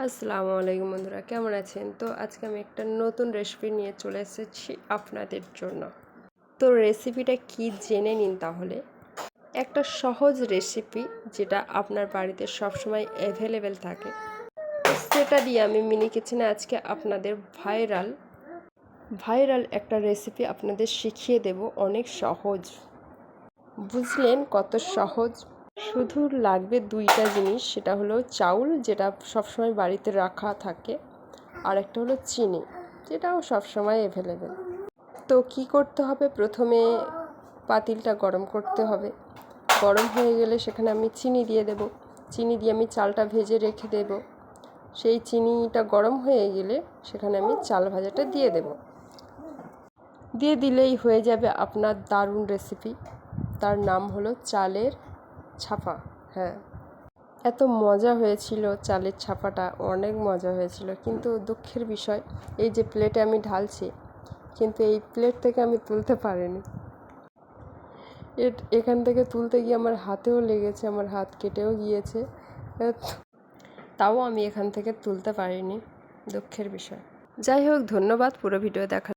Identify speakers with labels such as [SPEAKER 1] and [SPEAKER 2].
[SPEAKER 1] আসসালামু আলাইকুম বন্ধুরা, কেমন আছেন? তো আজকে আমি একটা নতুন রেসিপি নিয়ে চলে এসেছি আপনাদের জন্য। তো রেসিপিটা কি জেনে নিন তাহলে। একটা সহজ রেসিপি যেটা আপনার বাড়িতে সবসময় অ্যাভেলেবেল থাকে, তো সেটা দিয়ে আমি মিনি কিচেনে আজকে আপনাদের ভাইরাল একটা রেসিপি আপনাদের শিখিয়ে দেব। অনেক সহজ, বুঝলেন কত সহজ? শুধু লাগবে দুইটা জিনিস, সেটা হলো চাউল, যেটা সবসময় বাড়িতে রাখা থাকে, আর একটা হলো চিনি, যেটাও সবসময় অ্যাভেলেবেল। তো কি করতে হবে, প্রথমে পাতিলটা গরম করতে হবে। গরম হয়ে গেলে সেখানে আমি চিনি দিয়ে দেব। চিনি দিয়ে আমি চালটা ভেজে রেখে দেব। সেই চিনিটা গরম হয়ে গেলে সেখানে আমি চাল ভাজাটা দিয়ে দেব। দিয়ে দিলেই হয়ে যাবে আপনার দারুণ রেসিপি। তার নাম হলো চালের ছাপা। হ্যাঁ, এত মজা হয়েছিল চালের ছাপাটা, অনেক মজা হয়েছিল। কিন্তু দুঃখের বিষয়, এই যে প্লেটে আমি ঢালছি, কিন্তু এই প্লেট থেকে আমি তুলতে পারিনি। এখান থেকে তুলতে গিয়ে আমার হাতেও লেগেছে, আমার হাত কেটেও গিয়েছে। তাও আমি এখান থেকে তুলতে পারিনি, দুঃখের বিষয়। যাই হোক, ধন্যবাদ পুরো ভিডিও দেখার।